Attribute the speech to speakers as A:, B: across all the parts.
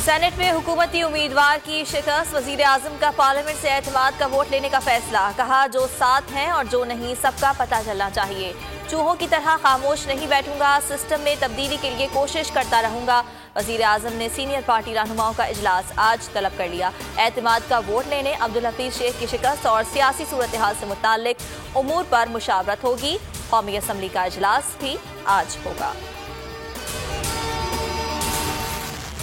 A: Senate में हुकूमती उम्मीदवार की शिकस्त, वजीर आजम का पार्लियामेंट से एतमाद का वोट लेने का फैसला। कहा जो साथ हैं और जो नहीं सबका पता चलना चाहिए। चूहों की तरह खामोश नहीं बैठूंगा, सिस्टम में तब्दीली के लिए कोशिश करता रहूंगा। वजीर आजम ने सीनियर पार्टी रहनुमाओं का इजलास आज तलब कर लिया। एतमाद का वोट लेने, अब्दुल हफीज शेख की शिकस्त और सियासी सूरत हाल से मुताल्लिक उमूर पर मुशावरत होगी। कौमी असम्बली का इजलास भी आज होगा।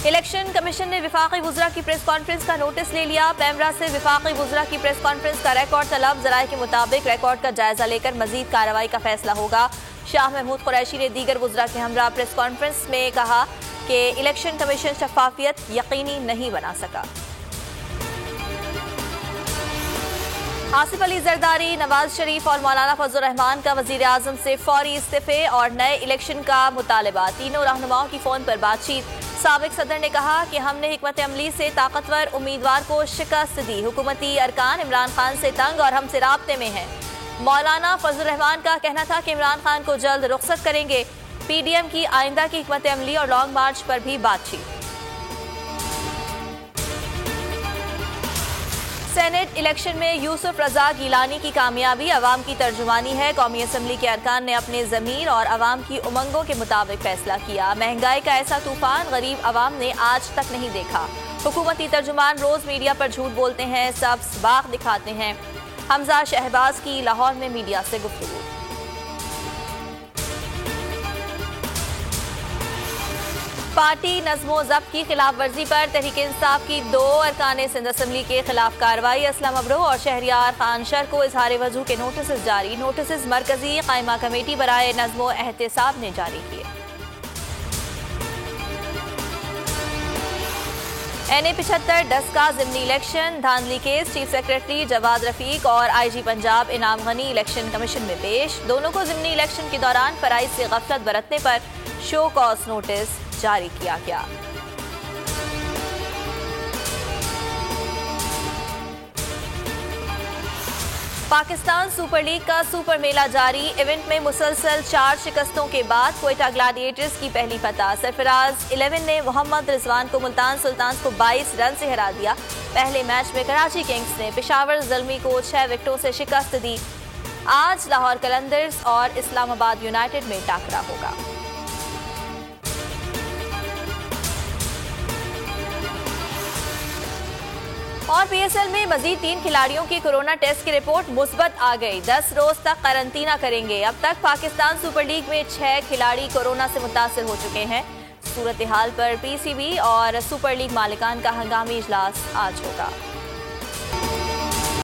A: इलेक्शन कमीशन ने विफाकी वुज़रा की प्रेस कॉन्फ्रेंस का नोटिस ले लिया। पैमरा से विफाकी वुज़रा की प्रेस कॉन्फ्रेंस का रिकॉर्ड तलब। ज़राए के मुताबिक रिकॉर्ड का जायजा लेकर मजीद कार्रवाई का फैसला होगा। शाह महमूद कुरैशी ने दीगर वुज़रा के हमरा प्रेस कॉन्फ्रेंस में कहा कि इलेक्शन कमीशन शफाफियत यकीनी नहीं बना सका। आसिफ अली जरदारी, नवाज शरीफ और मौलाना फजल रहमान का वजीर आजम से फौरी इस्तीफे और नए इलेक्शन का मुतालबा। तीनों रहनुमाओं की फोन पर बातचीत। साबिक सदर ने कहा कि हमने हिकमत अमली से ताकतवर उम्मीदवार को शिकस्त दी। हुकूमती अरकान इमरान खान से तंग और हमसे राब्ते में हैं। मौलाना फजल रहमान का कहना था कि इमरान खान को जल्द रुखसत करेंगे। पीडीएम की आइंदा की हिकमत अमली और लॉन्ग मार्च पर भी बातचीत। सेनेट इलेक्शन में यूसुफ रजा गिलानी की कामयाबी अवाम की तर्जुमानी है। कौमी असम्बली के अरकान ने अपने ज़मीर और अवाम की उमंगों के मुताबिक फैसला किया। महंगाई का ऐसा तूफान गरीब अवाम ने आज तक नहीं देखा। हुकूमती तर्जुमान रोज मीडिया पर झूठ बोलते हैं, सब्ज़ बाग दिखाते हैं। हमजा शहबाज की लाहौर में मीडिया से गुफ्तगू। पार्टी नज़्मो ज़ब्त की खिलाफ वर्जी पर तहरीक इंसाफ की 2 अरकान सिंध असम्बली के खिलाफ कार्रवाई। असलम अब्रो और शहरियार खान शर को इजहार वजू के नोटिस जारी। नोटिस मरकजी कायमा कमेटी बराए नज़्मो एहतसाब ने जारी किए। NA 75 डस्का ज़िमनी इलेक्शन धांधली case chief secretary Jawad Rafique और IG पंजाब इनाम गनी इलेक्शन कमीशन में पेश। दोनों को ज़िमनी इलेक्शन के दौरान फराइज से गफलत बरतने पर शो कॉज नोटिस जारी किया गया। पाकिस्तान सुपर लीग का सुपर मेला जारी। इवेंट में मुसलसल 4 शिकस्तों के बाद क्वेटा ग्लैडिएटर्स की पहली फतह। सरफराज 11 ने मोहम्मद रिजवान को मुल्तान सुल्तान्स को 22 रन से हरा दिया। पहले मैच में कराची किंग्स ने पेशावर ज़ल्मी को 6 विकेटों से शिकस्त दी। आज लाहौर कलंदर्स और इस्लामाबाद यूनाइटेड में टाकरा होगा। और PSL में मजीद 3 खिलाड़ियों की कोरोना टेस्ट की रिपोर्ट मुस्बत आ गई। 10 रोज तक कारंटीना करेंगे। अब तक पाकिस्तान सुपर लीग में 6 खिलाड़ी कोरोना से मुतासर हो चुके हैं। सूरत हाल पर PCB और सुपर लीग मालिकान का हंगामी इजलास आज होगा।